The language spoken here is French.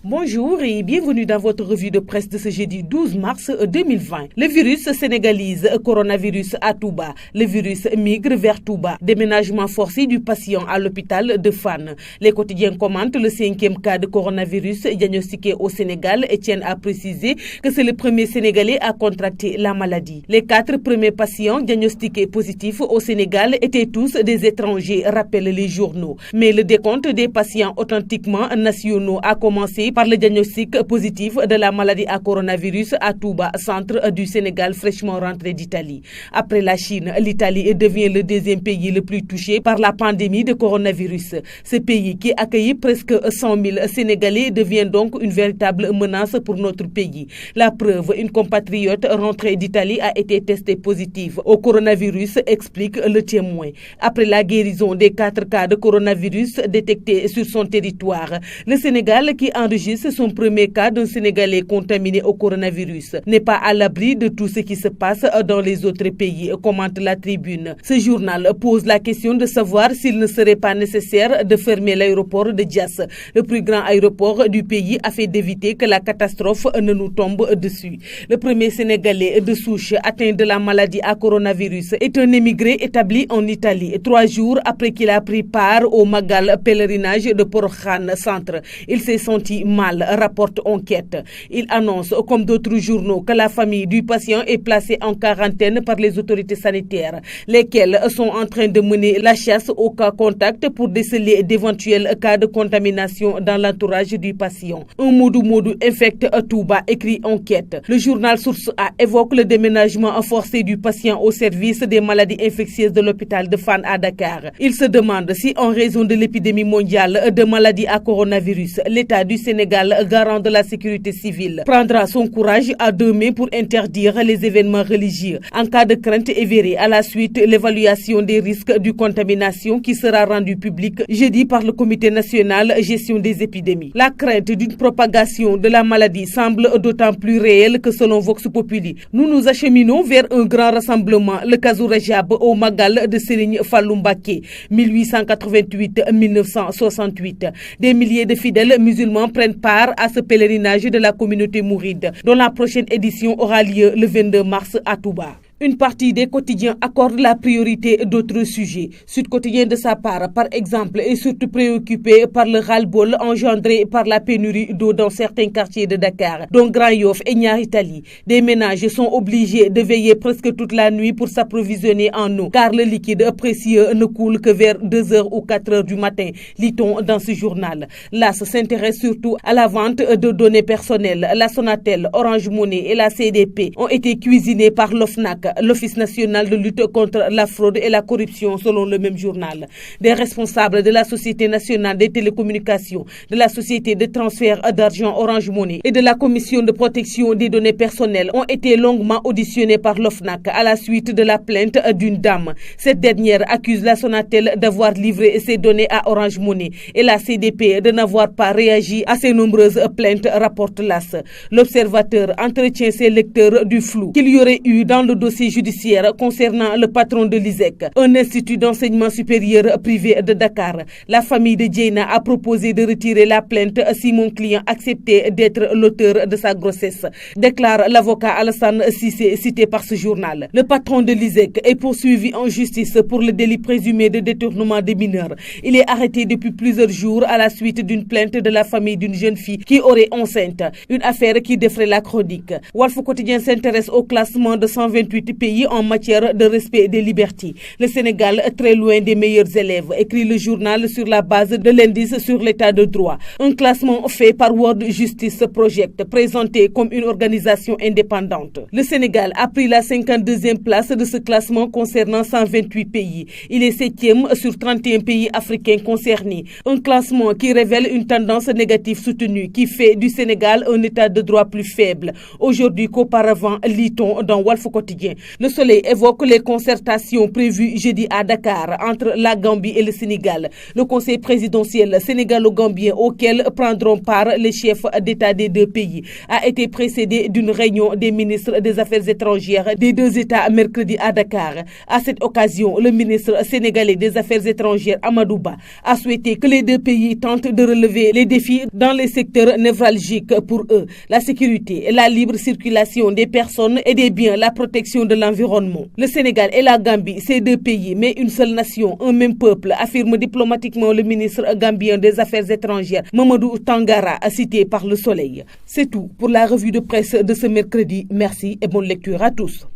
Bonjour et bienvenue dans votre revue de presse de ce jeudi 12 mars 2020. Le virus sénégalise coronavirus à Touba. Le virus migre vers Touba. Déménagement forcé du patient à l'hôpital de Fann. Les quotidiens commentent le 5e cas de coronavirus diagnostiqué au Sénégal et tiennent à préciser que c'est le premier Sénégalais à contracter la maladie. Les 4 premiers patients diagnostiqués positifs au Sénégal étaient tous des étrangers, rappellent les journaux. Mais le décompte des patients authentiquement nationaux a commencé par le diagnostic positif de la maladie à coronavirus à Touba, centre du Sénégal fraîchement rentré d'Italie. Après la Chine, l'Italie devient le 2e pays le plus touché par la pandémie de coronavirus. Ce pays qui accueille presque 100 000 Sénégalais devient donc une véritable menace pour notre pays. La preuve, une compatriote rentrée d'Italie a été testée positive au coronavirus, explique le témoin. Après la guérison des 4 cas de coronavirus détectés sur son territoire, le Sénégal qui enregistre son premier cas d'un Sénégalais contaminé au coronavirus n'est pas à l'abri de tout ce qui se passe dans les autres pays, commente la Tribune. Ce journal pose la question de savoir s'il ne serait pas nécessaire de fermer l'aéroport de Diass, le plus grand aéroport du pays, afin d'éviter que la catastrophe ne nous tombe dessus. Le premier Sénégalais de souche atteint de la maladie à coronavirus est un émigré établi en Italie, 3 jours après qu'il a pris part au Magal pèlerinage de Porokhane Centre. Il s'est senti mal, rapporte Enquête. Il annonce, comme d'autres journaux, que la famille du patient est placée en quarantaine par les autorités sanitaires, lesquelles sont en train de mener la chasse aux cas contacts pour déceler d'éventuels cas de contamination dans l'entourage du patient. Un Modou infecte Touba, écrit Enquête. Le journal Source A évoque le déménagement forcé du patient au service des maladies infectieuses de l'hôpital de Fann à Dakar. Il se demande si, en raison de l'épidémie mondiale de maladies à coronavirus, l'État du Sénégal, garant de la sécurité civile, prendra son courage à 2 mains pour interdire les événements religieux en cas de crainte avérée. À la suite, l'évaluation des risques de contamination qui sera rendue publique jeudi par le Comité national gestion des épidémies. La crainte d'une propagation de la maladie semble d'autant plus réelle que, selon Vox Populi, nous nous acheminons vers un grand rassemblement, le Kazu Rajab au Magal de Serigne Fallou Mbacké, 1888-1968. Des milliers de fidèles musulmans prennent part à ce pèlerinage de la communauté mouride, dont la prochaine édition aura lieu le 22 mars à Touba. Une partie des quotidiens accorde la priorité d'autres sujets. Sud Quotidien, de sa part, par exemple, est surtout préoccupé par le ras-le-bol engendré par la pénurie d'eau dans certains quartiers de Dakar, dont Grand Yoff et Niary Tally. Des ménages sont obligés de veiller presque toute la nuit pour s'approvisionner en eau, car le liquide précieux ne coule que vers 2h ou 4h du matin, lit-on dans ce journal. L'AS s'intéresse surtout à la vente de données personnelles. La Sonatel, Orange Money et la CDP ont été cuisinées par l'OFNAC, l'Office national de lutte contre la fraude et la corruption, selon le même journal. Des responsables de la Société nationale des télécommunications, de la Société de transfert d'argent Orange Money et de la Commission de protection des données personnelles ont été longuement auditionnés par l'OFNAC à la suite de la plainte d'une dame. Cette dernière accuse la Sonatel d'avoir livré ses données à Orange Money et la CDP de n'avoir pas réagi à ces nombreuses plaintes, rapporte l'AS. L'Observateur entretient ses lecteurs du flou qu'il y aurait eu dans le dossier judiciaire concernant le patron de l'ISEC, un institut d'enseignement supérieur privé de Dakar. La famille de Dieyna a proposé de retirer la plainte si mon client acceptait d'être l'auteur de sa grossesse, déclare l'avocat Alassane Cissé, cité par ce journal. Le patron de l'ISEC est poursuivi en justice pour le délit présumé de détournement des mineurs. Il est arrêté depuis plusieurs jours à la suite d'une plainte de la famille d'une jeune fille qui aurait enceinte, une affaire qui défraie la chronique. Walf Quotidien s'intéresse au classement de 128 pays en matière de respect des libertés. Le Sénégal est très loin des meilleurs élèves, écrit le journal sur la base de l'indice sur l'état de droit. Un classement fait par World Justice Project, présenté comme une organisation indépendante. Le Sénégal a pris la 52e place de ce classement concernant 128 pays. Il est 7e sur 31 pays africains concernés. Un classement qui révèle une tendance négative soutenue qui fait du Sénégal un état de droit plus faible aujourd'hui qu'auparavant, lit-on dans Walf Quotidien. Le Soleil évoque les concertations prévues jeudi à Dakar entre la Gambie et le Sénégal. Le conseil présidentiel sénégalo-gambien auquel prendront part les chefs d'État des deux pays a été précédé d'une réunion des ministres des Affaires étrangères des deux États mercredi à Dakar. À cette occasion, le ministre sénégalais des Affaires étrangères Amadou Ba a souhaité que les deux pays tentent de relever les défis dans les secteurs névralgiques pour eux: la sécurité, la libre circulation des personnes et des biens, la protection de l'environnement. Le Sénégal et la Gambie, ces deux pays, mais une seule nation, un même peuple, affirme diplomatiquement le ministre gambien des Affaires étrangères Mamadou Tangara, cité par Le Soleil. C'est tout pour la revue de presse de ce mercredi. Merci et bonne lecture à tous.